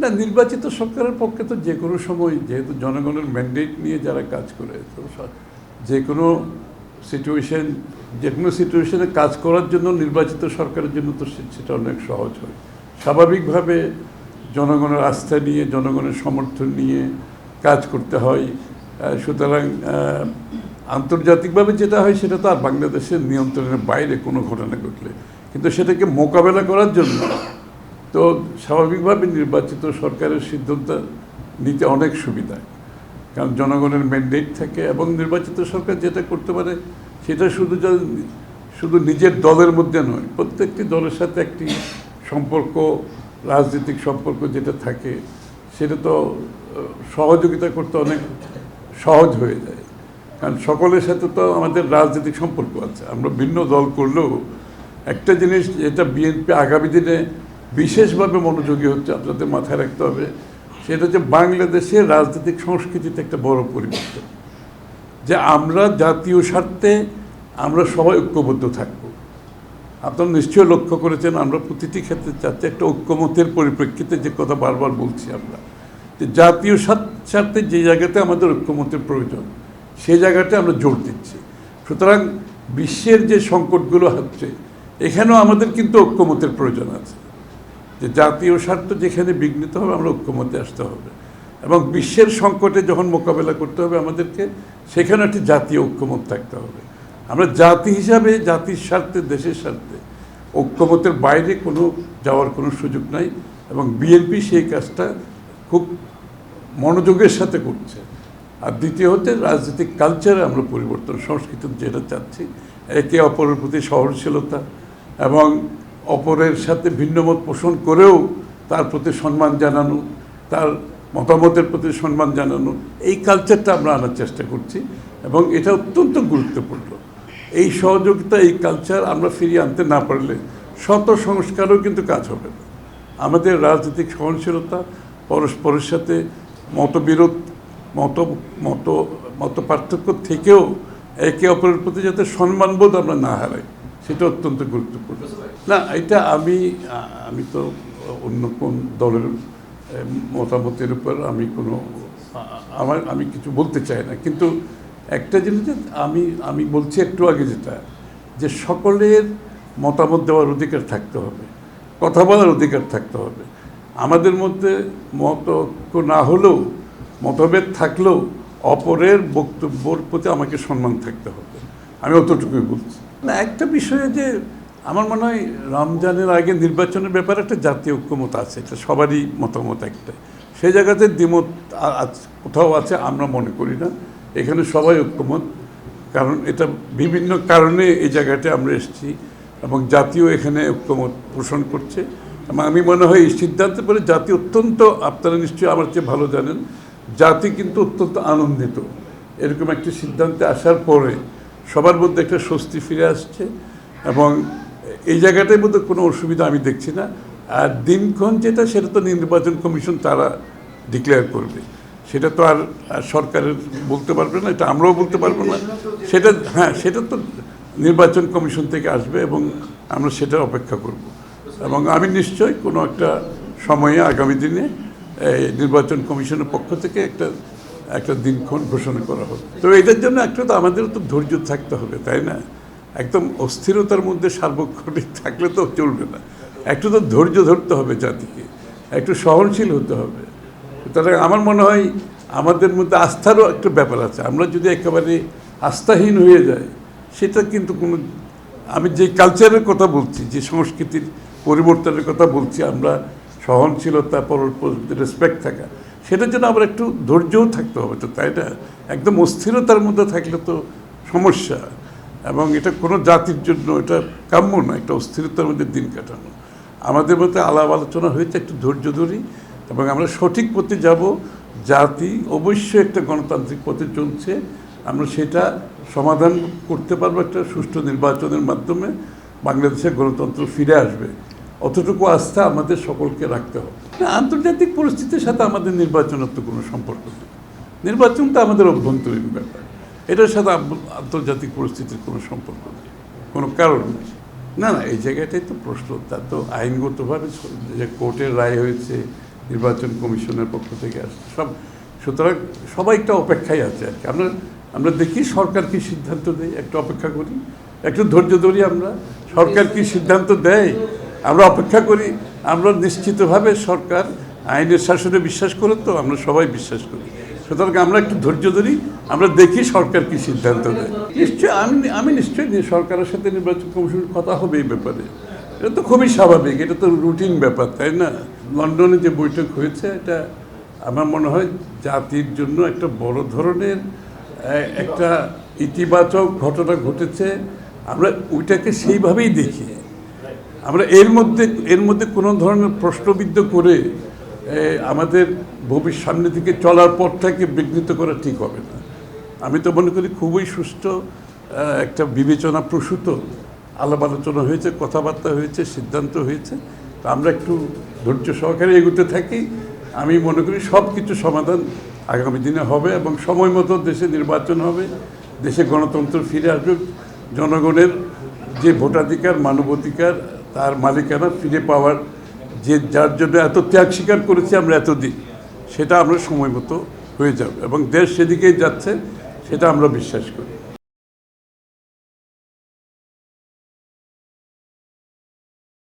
না, নির্বাচিত সরকারের পক্ষে তো যে কোনো সময়, যেহেতু জনগণের ম্যান্ডেট নিয়ে যারা কাজ করে, তো যে কোনো সিচুয়েশন, যে কোনো সিচুয়েশনে কাজ করার জন্য নির্বাচিত সরকারের জন্য তো সেটা অনেক সহজ হয়। স্বাভাবিকভাবে জনগণের আস্থা নিয়ে, জনগণের সমর্থন নিয়ে কাজ করতে হয়। সুতরাং আন্তর্জাতিকভাবে যেটা হয় সেটা তো আর বাংলাদেশের নিয়ন্ত্রণের বাইরে কোনো ঘটনা ঘটলে, কিন্তু সেটাকে মোকাবেলা করার জন্য তো স্বাভাবিকভাবে নির্বাচিত সরকারের সিদ্ধান্ত নিতে অনেক সুবিধা, কারণ জনগণের ম্যান্ডেট থাকে। এবং নির্বাচিত সরকার যেটা করতে পারে সেটা শুধু নিজের দলের মধ্যে নয়, প্রত্যেকটি দলের সাথে একটি সম্পর্ক, রাজনৈতিক সম্পর্ক যেটা থাকে সেটা তো সহযোগিতা করতে অনেক সহজ হয়ে যায়। কারণ সকলের সাথে তো আমাদের রাজনৈতিক সম্পর্ক আছে। আমরা ভিন্ন দল করলেও একটা জিনিস যেটা বিএনপি আগামী দিনে বিশেষভাবে মনোযোগী হচ্ছে, আপনাদের মাথায় রাখতে হবে, সেটা হচ্ছে বাংলাদেশের রাজনৈতিক সংস্কৃতিতে একটা বড় পরিবর্তন, যে আমরা জাতীয় স্বার্থে আমরা সবাই ঐক্যবদ্ধ থাকব। আপনারা নিশ্চয়ই লক্ষ্য করেছেন, আমরা প্রতিটি ক্ষেত্রে চাচ্ছি একটা ঐক্যমতের পরিপ্রেক্ষিতে, যে কথা বারবার বলছি আমরা, যে জাতীয় স্বার্থে যে জায়গাতে আমাদের ঐক্যমতের প্রয়োজন সেই জায়গাতে আমরা জোর দিচ্ছি। সুতরাং বিশ্বের যে সংকটগুলো হচ্ছে এখানেও আমাদের কিন্তু ঐক্যমতের প্রয়োজন আছে, যে জাতীয় স্বার্থ যেখানে বিঘ্নিত হবে আমরা ঐক্যমতে আসতে হবে। এবং বিশ্বের সংকটে যখন মোকাবেলা করতে হবে আমাদেরকে, সেখানে একটি জাতীয় ঐক্যমত থাকতে হবে। আমরা জাতি হিসাবে জাতির স্বার্থে, দেশের স্বার্থে ঐক্যমতের বাইরে যাওয়ার কোনো সুযোগ নাই। এবং বিএনপি সেই কাজটা খুব মনোযোগের সাথে করছে। আর দ্বিতীয় হচ্ছে রাজনৈতিক কালচারে আমরা পরিবর্তন, সংস্কৃতি যেটা চাচ্ছি, একে অপরের প্রতি সহনশীলতা এবং অপরের সাথে ভিন্নমত পোষণ করেও তার প্রতি সম্মান জানানো, তার মতামতের প্রতি সম্মান জানানো, এই কালচারটা আমরা আনার চেষ্টা করছি। এবং এটা অত্যন্ত গুরুত্বপূর্ণ। এই সহযোগিতা, এই কালচার আমরা ফিরিয়ে আনতে না পারলে শত সংস্কারও কিন্তু কাজ হবে না। আমাদের রাজনৈতিক সহনশীলতা, পরস্পরের সাথে মতবিরোধ, মত পার্থক্য থেকেও একে অপরের প্রতি যাতে সম্মানবোধ আমরা না হারাই, সেটা অত্যন্ত গুরুত্বপূর্ণ। না, এটা আমি তো অন্য কোন দলের মতামতের উপর আমি কিছু বলতে চাই না। কিন্তু একটা জিনিস আমি বলছি একটু আগে, যেটা যে সকলের মতামত দেওয়ার অধিকার থাকতে হবে, কথা বলার অধিকার থাকতে হবে। আমাদের মধ্যে মতৈক্য না হলেও, মতভেদ থাকলেও অপরের বক্তব্যের প্রতি আমাকে সম্মান থাকতে হবে, আমি অতটুকুই বলছি। না, একটা বিষয়ে যে আমার মনে হয় রমজানের আগে নির্বাচনের ব্যাপারে একটা জাতীয় ঐক্যমত আছে, এটা সবারই মতামত একটা। সেই জায়গাতে দ্বিমত কোথাও আছে আমরা মনে করি না, এখানে সবাই ঐক্যমত। কারণ এটা বিভিন্ন কারণে এই জায়গাটা আমরা এসেছি এবং জাতীয় এখানে ঐক্যমত পোষণ করছে। এবং আমি মনে হয় এই সিদ্ধান্তের পরে জাতি অত্যন্ত, আপনারা নিশ্চয়ই আমার চেয়ে ভালো জানেন, জাতি কিন্তু অত্যন্ত আনন্দিত এরকম একটি সিদ্ধান্তে আসার পরে। সবার মধ্যে একটা স্বস্তি ফিরে আসছে এবং এই জায়গাটার মধ্যে কোনো অসুবিধা আমি দেখছি না। আর দিনক্ষণ যেটা, সেটা তো নির্বাচন কমিশন তারা ডিক্লেয়ার করবে, সেটা তো আর সরকারের বলতে পারবে না, এটা আমরাও বলতে পারবো না। সেটা তো নির্বাচন কমিশন থেকে আসবে এবং আমরা সেটার অপেক্ষা করব। এবং আমি নিশ্চয়ই কোনো একটা সময়ে আগামী দিনে নির্বাচন কমিশনের পক্ষ থেকে একটা দিনক্ষণ ঘোষণা করা হবে। তো এটার জন্য তো আমাদেরও তো ধৈর্য থাকতে হবে, তাই না? একদম অস্থিরতার মধ্যে সার্বক্ষণিক থাকলে তো চলবে না, একটু তো ধৈর্য ধরতে হবে জাতিকে, একটু সহনশীল হতে হবে। সুতরাং আমার মনে হয় আমাদের মধ্যে আস্থারও একটা ব্যাপার আছে। আমরা যদি একেবারে আস্থাহীন হয়ে যাই, সেটা কিন্তু আমি যে কালচারের কথা বলছি, যে সংস্কৃতির পরিবর্তনের কথা বলছি, আমরা সহনশীলতা, পরস্পর রেসপেক্ট থাকা, সেটার জন্য আবার একটু ধৈর্যও থাকতে হবে, তো তাই না? একদম অস্থিরতার মধ্যে থাকলে তো সমস্যা, এবং এটা কোনো জাতির জন্য এটা কাম্য না, একটা অস্থিরতার মধ্যে দিন কাটানো। আমাদের মধ্যে আলাপ আলোচনা হয়েছে, একটু ধৈর্য ধরি এবং আমরা সঠিক পথে যাব। জাতি অবশ্যই একটা গণতান্ত্রিক পথে চলছে, আমরা সেটা সমাধান করতে পারবো একটা সুষ্ঠু নির্বাচনের মাধ্যমে। বাংলাদেশের গণতন্ত্র ফিরে আসবে, অতটুকু আস্থা আমাদের সকলকে রাখতে হবে। আন্তর্জাতিক পরিস্থিতির সাথে আমাদের নির্বাচনের তো কোনো সম্পর্ক নেই, নির্বাচনটা আমাদের অভ্যন্তরীণ ব্যাপার, এটার সাথে আন্তর্জাতিক পরিস্থিতির কোনো সম্পর্ক নেই, কোনো কারণ নেই। না, এই জায়গাটাই তো প্রশ্ন। তা তো আইনগতভাবে যে কোর্টের রায় হয়েছে, নির্বাচন কমিশনের পক্ষ থেকে আসছে সব। সুতরাং সবাই একটা অপেক্ষায় আছে আর কি। আমরা আমরা দেখি সরকার কি সিদ্ধান্ত দেয়, একটু অপেক্ষা করি, একটু ধৈর্য ধরি। আমরা সরকার কি সিদ্ধান্ত দেয় আমরা অপেক্ষা করি। আমরা নিশ্চিতভাবে সরকার আইনের শাসনে বিশ্বাস করে, তো আমরা সবাই বিশ্বাস করি। সুতরাং আমরা একটু ধৈর্য ধরি, আমরা দেখি সরকার কি সিদ্ধান্ত দেয়। নিশ্চয়ই আমি নিশ্চয়ই সরকারের সাথে নির্বাচন কমিশনের কথা হবে এই ব্যাপারে। এটা তো খুবই স্বাভাবিক, এটা তো রুটিন ব্যাপার, তাই না? লন্ডনে যে বৈঠক হয়েছে, এটা আমার মনে হয় জাতির জন্য একটা বড় ধরনের একটা ইতিবাচক ঘটনা ঘটেছে। আমরা ওইটাকে সেইভাবেই দেখি। আমরা এর মধ্যে কোনো ধরনের প্রশ্নবিদ্ধ করে আমাদের সামনে দিকে চলার পথটাকে বিঘ্নিত করা ঠিক হবে না। আমি তো মনে করি খুবই সুষ্ঠু একটা বিবেচনা প্রসূত আলাপ আলোচনা হয়েছে, কথাবার্তা হয়েছে, সিদ্ধান্ত হয়েছে। তো আমরা একটু ধৈর্য সহকারে এগোতে থাকি। আমি মনে করি সব কিছু সমাধান আগামী দিনে হবে এবং সময় মতো দেশে নির্বাচন হবে, দেশে গণতন্ত্র ফিরে আসবে, জনগণের যে ভোটাধিকার, মানবাধিকার, তার মালিকানা ফিরে পাওয়ার, যে যার জন্য এত ত্যাগ স্বীকার করেছি আমরা এতদিন, সেটা আমরা সময় মতো হয়ে যাবে এবং দেশ সেদিকেই যাচ্ছে, সেটা আমরা বিশ্বাস করি।